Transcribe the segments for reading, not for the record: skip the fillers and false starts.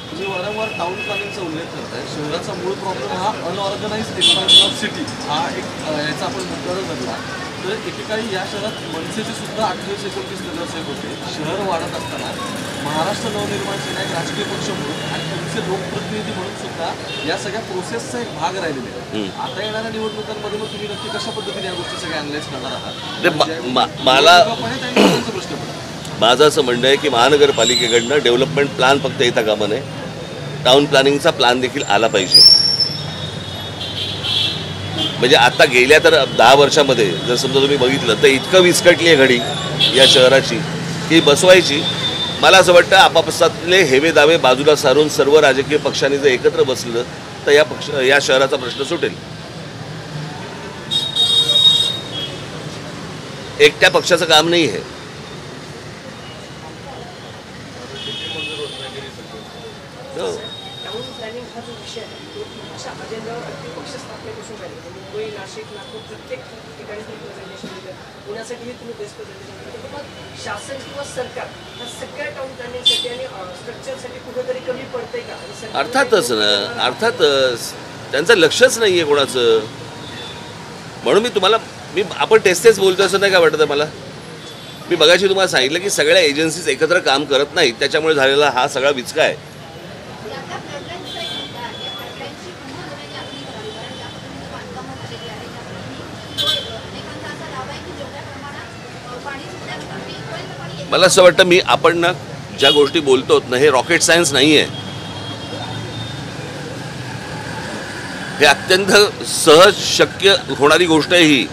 तुम्ही वारंवार टाउन प्लॅनिंगचा उल्लेख करताय. शहराचा मूळ प्रॉब्लेम हा अनऑर्गनाइज एक्सपान्शन ऑफ सिटी हा एक याचा आपण मुद्दा धरला तर एकेकाळी या शहरात मनसेचे सुद्धा 28-29 नगरसेवक होते. शहर वाढत असताना महाराष्ट्र नवनिर्माण सेना एक राजकीय पक्ष म्हणून आणि तुमचे लोकप्रतिनिधी म्हणून सुद्धा या सगळ्या प्रोसेसचा एक भाग राहिलेले आहे. आता येणाऱ्या निवडणुकांमध्ये मग तुम्ही नक्की कशा पद्धतीने या गोष्टी सगळ्या अनलाइज करणार आहात? मला प्रश्न पडतो. माझं असं म्हणणं आहे की महानगरपालिकेकडनं डेव्हलपमेंट प्लॅन फक्त येता कामा नये, टाउन प्लॅनिंगचा प्लॅन देखील आला पाहिजे. म्हणजे आता गेल्या तर 10 वर्षामध्ये जर समजा तुम्ही बघितलं तर इतकं विस्कटली आहे घडी या शहराची की बसवायची. मला असं वाटतं आपापसातले हेवे दावे बाजूला सारून सर्व राजकीय पक्षांनी जर एकत्र बसलं तर या शहराचा प्रश्न सुटेल. एकट्या पक्षाचं काम नाही आहे. टाउन प्लॅनिंग हा जो विषय आहे तो अशा अजेंडावर अगदी पक्ष स्थापनेपासून राहिले. मुंबई, नाशिक, नागपूर प्रत्येक ठिकाणी तुम्ही प्रेझेंटेशन दिलं, पुण्यासाठीही तुम्ही बेस्ट प्रेझेंटेशन दिलं. मग शासन किंवा सरकार ह्या सगळ्या टाउन प्लॅनिंगसाठी आणि स्ट्रक्चरसाठी कुठेतरी कमी पडतंय का? अर्थातच ना, अर्थातच त्यांचं लक्षच नाही आहे कोणाचं. म्हणून आपण तेच बोलतो असं नाही का वाटतं मला. मी बघायची तुम्हाला सांगितलं की सगळ्या एजन्सीज एकत्र काम करत नाहीत, त्याच्यामुळे झालेला हा सगळा विचका आहे. मला असं वाटतं आपण ना ज्या गोष्टी बोलतो ना हे रॉकेट सायन्स नाही आहे. हे अत्यंत सहज शक्य होणारी गोष्ट आहे ही.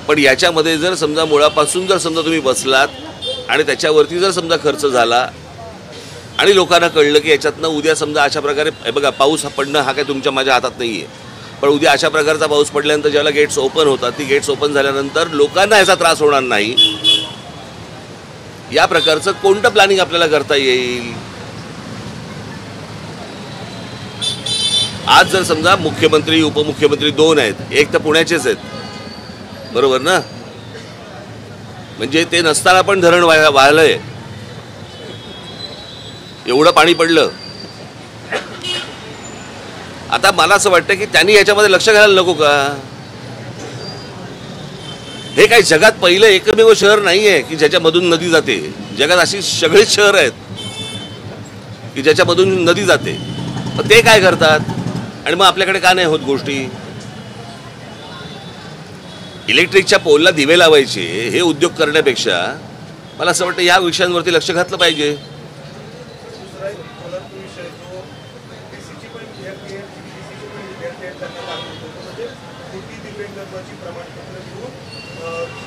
पण याच्यामध्ये जर समजा मुळापासून जर समजा तुम्ही बसलात आणि त्याच्यावरती जर समजा खर्च झाला आणि लोकांना कळलं की याच्यातनं उद्या समजा अशा प्रकारे हे बघा पाऊस पडणं हा काय तुमच्या माझ्या हातात नाही आहे. पण उद्या अशा प्रकारचा पाऊस पडल्यानंतर ज्याला गेट्स ओपन होतात ती गेट्स ओपन झाल्यानंतर लोकांना याचा त्रास होणार नाही. या प्रकारचं कोणतं प्लॅनिंग आपल्याला करता येईल? आज जर समजा मुख्यमंत्री उपमुख्यमंत्री 2 आहेत, एक तर पुण्याचेच आहेत, बरोबर ना? म्हणजे ते नसताना पण धरण वाहलंय, एवढं पाणी पडलं. आता मला असं वाटतं की त्यांनी याच्यामध्ये लक्ष घालायला नको का? हे काही जगात पहिलं एकमेव शहर नाही आहे की ज्याच्यामधून नदी जाते. जगात अशी सगळीच शहर आहेत की ज्याच्यामधून नदी जाते. पण ते काय करतात आणि मग आपल्याकडे का नाही होत गोष्टी? इलेक्ट्रिकच्या पोलला दिवे लावायचे हे उद्योग करण्यापेक्षा मला असं वाटतं या विषयांवरती लक्ष घातलं पाहिजे.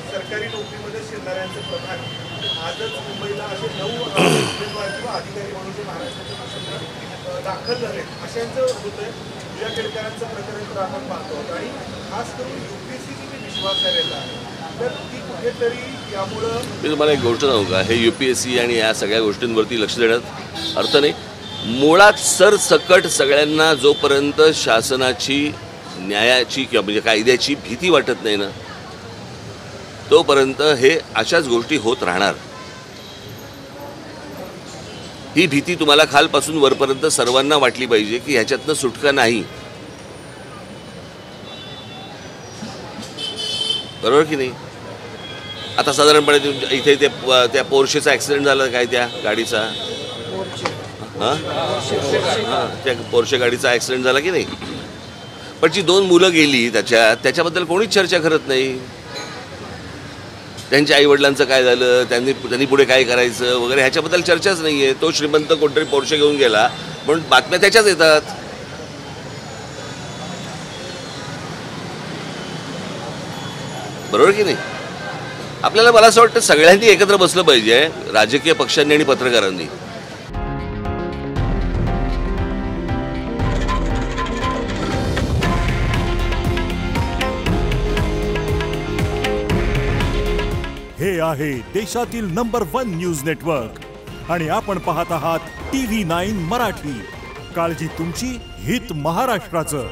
सरकारी नोकरीमध्ये शिरणाऱ्यांचं प्रमाण आजच मुंबईला असे 9 उमेदवार किंवा अधिकारी म्हणून जे महाराष्ट्राच्या दाखल झाले अशांचं होतंय. तुझ्या केळकरांचं प्रकरण तर आपण पाहतो आणि खास करून UPSCची जी विश्वासार्हता आहे तर ती कुठेतरी यामुळं. मी तुम्हाला एक गोष्ट सांगू का, हे UPSC आणि या सगळ्या गोष्टींवरती लक्ष देण्यात अर्थ नाही. मुळात सरसकट सगळ्यांना जोपर्यंत शासनाची न्यायाची किंवा म्हणजे कायद्याची भीती वाटत नाही ना तोपर्यंत हे अशाच गोष्टी होत राहणार. ही भीती तुम्हाला खालपासून वरपर्यंत सर्वांना वाटली पाहिजे की ह्याच्यातनं सुटका नाही. बरोबर की नाही? आता साधारणपणे इथे त्या पोर्शेचा ॲक्सिडेंट झाला काय त्या गाडीचा, त्या पोर्शे गाडीचा ॲक्सिडेंट झाला की नाही? पण जी 2 मुलं गेली त्याच्याबद्दल कोणीच चर्चा करत नाही. त्यांच्या आईवडिलांचं काय झालं, त्यांनी पुढे काय करायचं वगैरे ह्याच्याबद्दल चर्चाच नाही आहे. तो श्रीमंत कोणतरी पोर्शे घेऊन गेला म्हणून बातम्या त्याच्याच येतात. बरोबर की नाही? आपल्याला मला असं वाटतं सगळ्यांनी एकत्र बसलं पाहिजे, राजकीय पक्षांनी आणि पत्रकारांनी. हे आहे देशातील नंबर 1 न्यूज नेटवर्क आणि आपण पाहत आहात TV9 मराठी. काळजी तुमची, हित महाराष्ट्राचं.